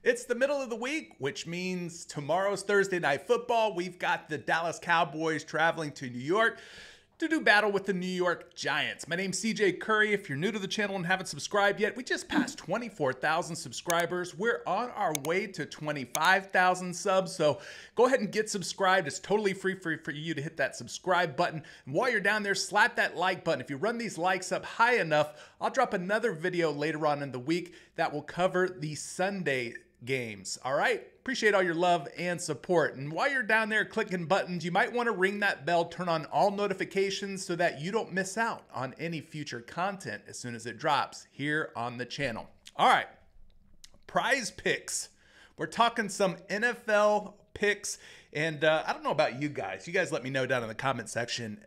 It's the middle of the week, which means tomorrow's Thursday Night Football. We've got the Dallas Cowboys traveling to New York to do battle with the New York Giants. My name's CJ Curry. If you're new to the channel and haven't subscribed yet, we just passed 24,000 subscribers. We're on our way to 25,000 subs, so go ahead and get subscribed. It's totally free for you to hit that subscribe button. And while you're down there, slap that like button. If you run these likes up high enough, I'll drop another video later on in the week that will cover the Sunday games. All right, appreciate all your love and support. And while you're down there clicking buttons, you might want to ring that bell, turn on all notifications so that you don't miss out on any future content as soon as it drops here on the channel. All right, PrizePicks. We're talking some NFL picks, and I don't know about you guys. You guys let me know down in the comment section.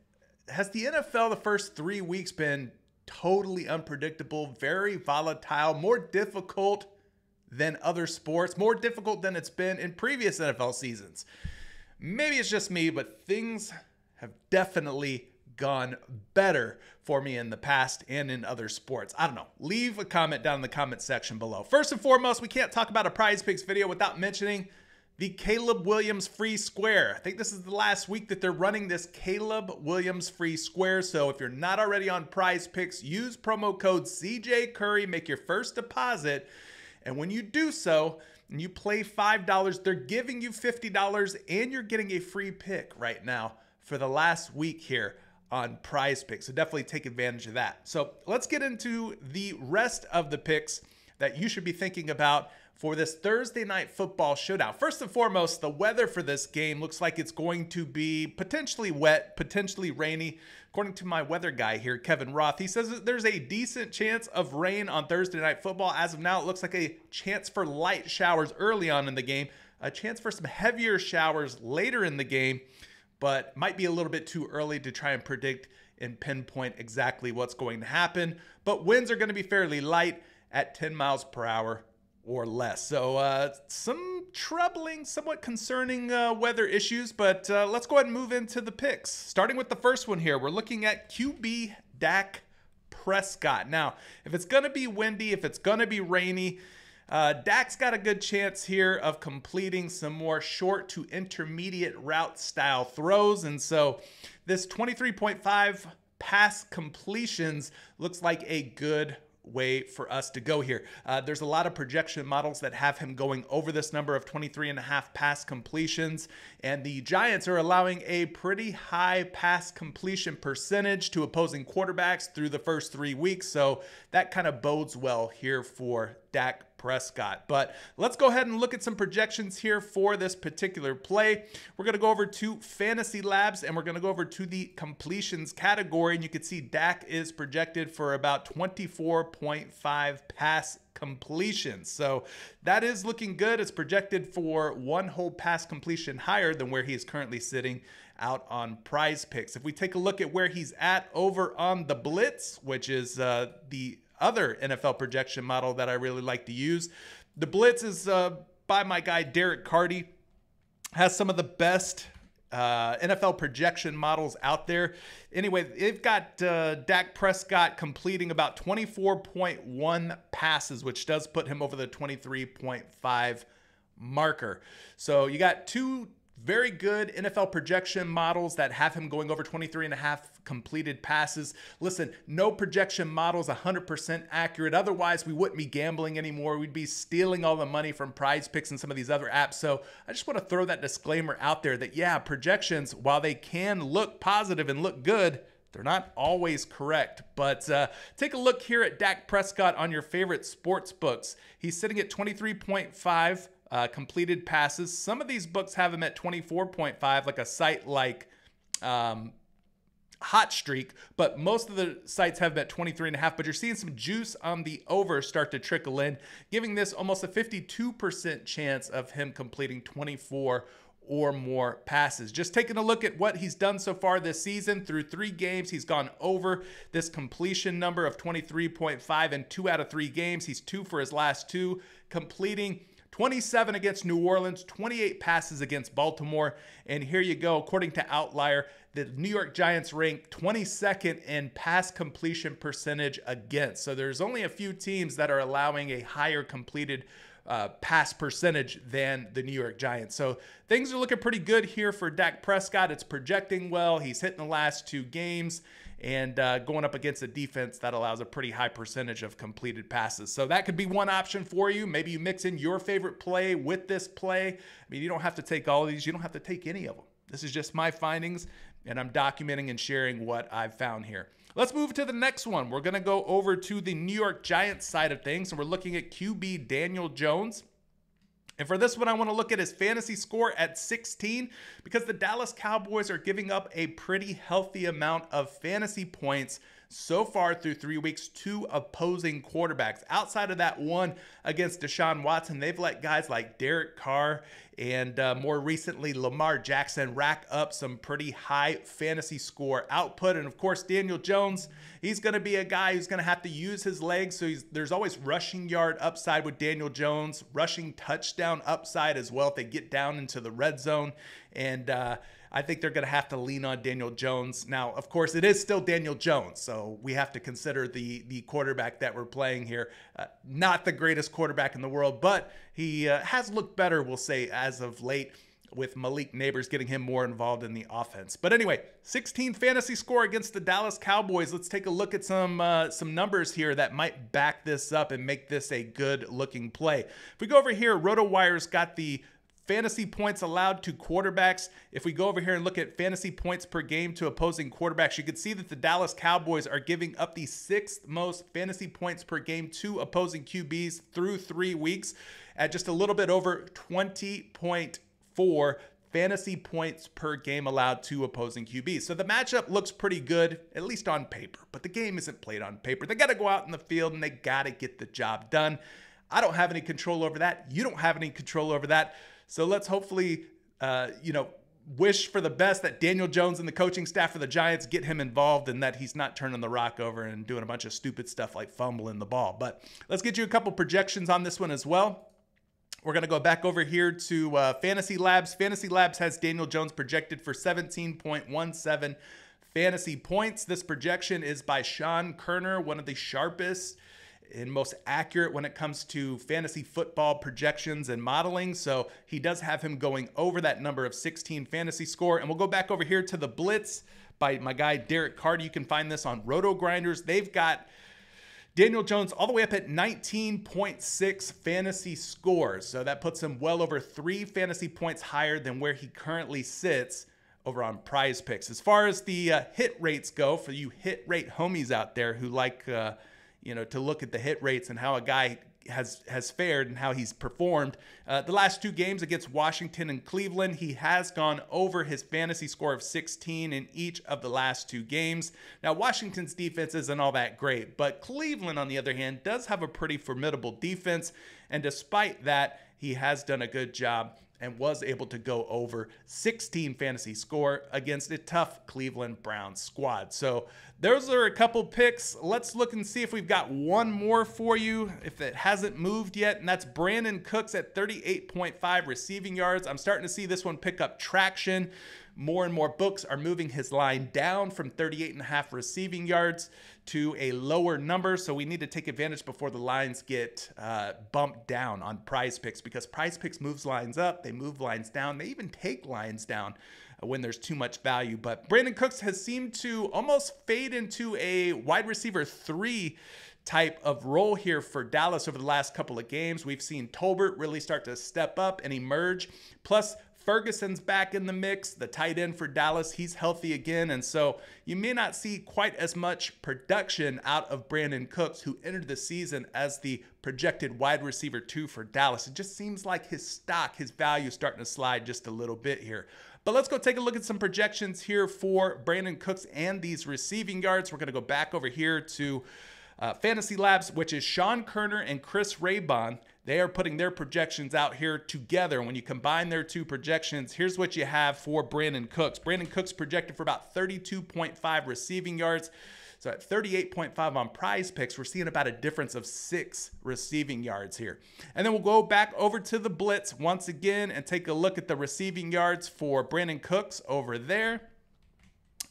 Has the NFL the first 3 weeks been totally unpredictable, very volatile, more difficult than other sports, more difficult than it's been in previous NFL seasons? Maybe it's just me, but things have definitely gone better for me in the past and in other sports. I don't know. Leave a comment down in the comment section below. First and foremost, we can't talk about a PrizePicks video without mentioning the Caleb Williams free square. I think this is the last week that they're running this Caleb Williams free square. So if you're not already on PrizePicks, use promo code CJ Curry, make your first deposit. And when you do so, and you play $5, they're giving you $50, and you're getting a free pick right now for the last week here on PrizePicks. So definitely take advantage of that. So let's get into the rest of the picks that you should be thinking about for this Thursday Night Football showdown. First and foremost, the weather for this game looks like it's going to be potentially wet, potentially rainy. According to my weather guy here, Kevin Roth, he says that there's a decent chance of rain on Thursday Night Football. As of now, it looks like a chance for light showers early on in the game, a chance for some heavier showers later in the game, but might be a little bit too early to try and predict and pinpoint exactly what's going to happen. But winds are going to be fairly light at 10 miles per hour or less. So some troubling, somewhat concerning weather issues, but let's go ahead and move into the picks. Starting with the first one here, we're looking at QB Dak Prescott. Now, if it's going to be windy, if it's going to be rainy, Dak's got a good chance here of completing some more short to intermediate route style throws. And so this 23.5 pass completions looks like a good way for us to go here. There's a lot of projection models that have him going over this number of 23.5 pass completions, and the Giants are allowing a pretty high pass completion percentage to opposing quarterbacks through the first 3 weeks, so that kind of bodes well here for Dak Prescott. But let's go ahead and look at some projections here for this particular play. We're going to go over to Fantasy Labs, and we're going to go over to the completions category, and you can see Dak is projected for about 24.5 pass completions. So that is looking good. It's projected for one whole pass completion higher than where he is currently sitting out on PrizePicks. If we take a look at where he's at over on the Blitz, which is the other NFL projection model that I really like to use. The Blitz is by my guy Derek Carty. Has some of the best NFL projection models out there. Anyway, they've got Dak Prescott completing about 24.1 passes, which does put him over the 23.5 marker. So you got two very good NFL projection models that have him going over 23.5 completed passes. Listen, no projection model is 100% accurate. Otherwise, we wouldn't be gambling anymore. We'd be stealing all the money from PrizePicks and some of these other apps. So I just want to throw that disclaimer out there that, yeah, projections, while they can look positive and look good, they're not always correct. But take a look here at Dak Prescott on your favorite sports books. He's sitting at 23.5 completed passes. Some of these books have him at 24.5, like a site like Hot Streak, but most of the sites have him at 23.5, but you're seeing some juice on the over start to trickle in, giving this almost a 52% chance of him completing 24 or more passes. Just taking a look at what he's done so far this season. Through 3 games, he's gone over this completion number of 23.5 in 2 out of 3 games. He's 2 for his last 2, completing 27 against New Orleans, 28 passes against Baltimore. And here you go. According to Outlier, the New York Giants rank 22nd in pass completion percentage against. So there's only a few teams that are allowing a higher completed pass percentage than the New York Giants. So things are looking pretty good here for Dak Prescott. It's projecting well. He's hitting the last 2 games and going up against a defense that allows a pretty high percentage of completed passes. So that could be one option for you. Maybe you mix in your favorite play with this play. I mean, you don't have to take all of these. You don't have to take any of them. This is just my findings, and I'm documenting and sharing what I've found here. Let's move to the next one. We're going to go over to the New York Giants side of things, and we're looking at QB Daniel Jones. And for this one, I want to look at his fantasy score at 16 because the Dallas Cowboys are giving up a pretty healthy amount of fantasy points so far through 3 weeks to opposing quarterbacks. Outside of that one against Deshaun Watson, they've let guys like Derek Carr and more recently Lamar Jackson rack up some pretty high fantasy score output. And of course, Daniel Jones, he's going to be a guy who's going to have to use his legs. So there's always rushing yard upside with Daniel Jones, rushing touchdown upside as well if they get down into the red zone. And I think they're going to have to lean on Daniel Jones. Now, of course, it is still Daniel Jones, so we have to consider the quarterback that we're playing here. Not the greatest quarterback in the world, but he has looked better, we'll say, as of late, with Malik Neighbors getting him more involved in the offense. But anyway, 16 fantasy score against the Dallas Cowboys. Let's take a look at some numbers here that might back this up and make this a good-looking play. If we go over here, RotoWire's got the fantasy points allowed to quarterbacks. If we go over here and look at fantasy points per game to opposing quarterbacks, you can see that the Dallas Cowboys are giving up the 6th most fantasy points per game to opposing QBs through 3 weeks at just a little bit over 20.4 fantasy points per game allowed to opposing QBs. So the matchup looks pretty good, at least on paper, but the game isn't played on paper. They got to go out in the field and they got to get the job done. I don't have any control over that. You don't have any control over that. So let's hopefully, wish for the best that Daniel Jones and the coaching staff for the Giants get him involved and that he's not turning the rock over and doing a bunch of stupid stuff like fumbling the ball. But let's get you a couple projections on this one as well. We're going to go back over here to Fantasy Labs. Fantasy Labs has Daniel Jones projected for 17.17 fantasy points. This projection is by Sean Kerner, one of the sharpest and most accurate when it comes to fantasy football projections and modeling. So he does have him going over that number of 16 fantasy score. And we'll go back over here to the Blitz by my guy Derek Carr. You can find this on Roto Grinders. They've got Daniel Jones all the way up at 19.6 fantasy scores. So that puts him well over 3 fantasy points higher than where he currently sits over on PrizePicks. As far as the hit rates go, for you hit rate homies out there who like to look at the hit rates and how a guy has fared and how he's performed. The last 2 games against Washington and Cleveland, he has gone over his fantasy score of 16 in each of the last 2 games. Now, Washington's defense isn't all that great, but Cleveland, on the other hand, does have a pretty formidable defense. And despite that, he has done a good job and was able to go over 16 fantasy score against a tough Cleveland Browns squad. So those are a couple picks. Let's look and see if we've got one more for you, if it hasn't moved yet, and that's Brandon Cooks at 38.5 receiving yards. I'm starting to see this one pick up traction. More and more books are moving his line down from 38.5 receiving yards to a lower number. So we need to take advantage before the lines get bumped down on PrizePicks, because PrizePicks moves lines up, they move lines down, they even take lines down when there's too much value. But Brandon Cooks has seemed to almost fade into a wide receiver 3 type of role here for Dallas over the last couple of games. We've seen Tolbert really start to step up and emerge. Plus, Ferguson's back in the mix, the tight end for Dallas. He's healthy again, and so you may not see quite as much production out of Brandon Cooks, who entered the season as the projected wide receiver 2 for Dallas. It just seems like his stock, his value is starting to slide just a little bit here. But let's go take a look at some projections here for Brandon Cooks and these receiving yards. We're going to go back over here to Fantasy Labs, which is Sean Kerner and Chris Raybon. They are putting their projections out here together. When you combine their 2 projections, here's what you have for Brandon Cooks. Brandon Cooks projected for about 32.5 receiving yards. So at 38.5 on PrizePicks, we're seeing about a difference of 6 receiving yards here. And then we'll go back over to the Blitz once again and take a look at the receiving yards for Brandon Cooks over there.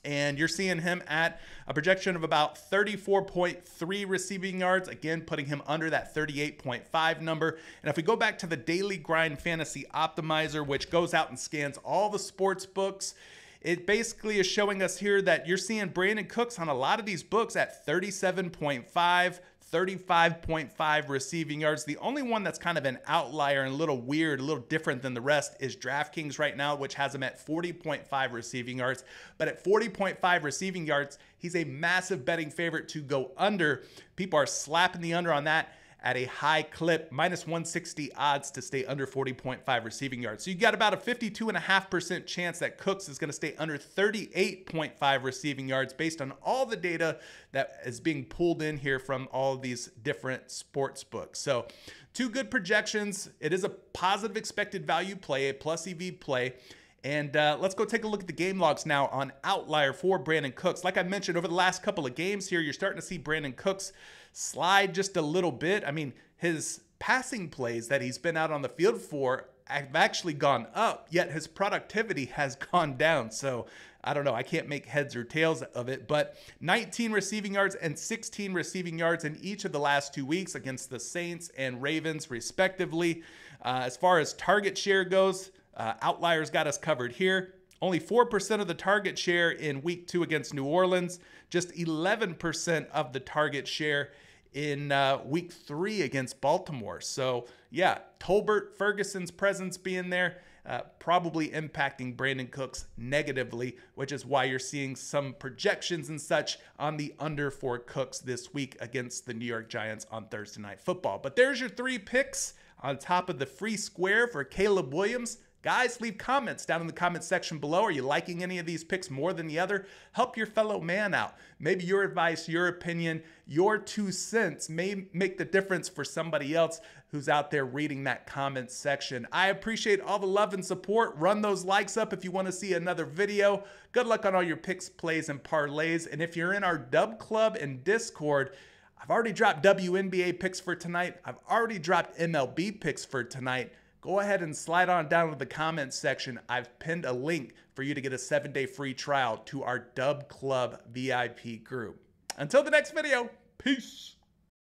And you're seeing him at a projection of about 34.3 receiving yards, again, putting him under that 38.5 number. And if we go back to the Daily Grind Fantasy Optimizer, which goes out and scans all the sports books, it basically is showing us here that you're seeing Brandon Cooks on a lot of these books at 37.5, 35.5 receiving yards. The only one that's kind of an outlier and a little weird, a little different than the rest is DraftKings right now, which has him at 40.5 receiving yards. But at 40.5 receiving yards, he's a massive betting favorite to go under. People are slapping the under on that at a high clip, minus 160 odds to stay under 40.5 receiving yards. So you got about a 52.5% chance that Cooks is going to stay under 38.5 receiving yards based on all the data that is being pulled in here from all of these different sports books. So two good projections. It is a positive expected value play, a plus EV play. And let's go take a look at the game logs now on Outlier for Brandon Cooks. Like I mentioned, over the last couple of games here, you're starting to see Brandon Cooks slide just a little bit. I mean, his passing plays that he's been out on the field for have actually gone up, yet his productivity has gone down. So I don't know, I can't make heads or tails of it, but 19 receiving yards and 16 receiving yards in each of the last 2 weeks against the Saints and Ravens, respectively. As far as target share goes, Outlier's got us covered here. Only 4% of the target share in week 2 against New Orleans, just 11% of the target share in week 3 against Baltimore. So yeah, Tolbert, Ferguson's presence being there, probably impacting Brandon Cooks negatively, which is why you're seeing some projections and such on the under for Cooks this week against the New York Giants on Thursday Night Football. But there's your 3 picks on top of the free square for Caleb Williams. Guys, leave comments down in the comment section below. Are you liking any of these picks more than the other? Help your fellow man out. Maybe your advice, your opinion, your 2 cents may make the difference for somebody else who's out there reading that comment section. I appreciate all the love and support. Run those likes up if you want to see another video. Good luck on all your picks, plays, and parlays. And if you're in our Dub Club and Discord, I've already dropped WNBA picks for tonight. I've already dropped MLB picks for tonight. Go ahead and slide on down to the comments section. I've pinned a link for you to get a 7-day free trial to our Dub Club VIP group. Until the next video, peace.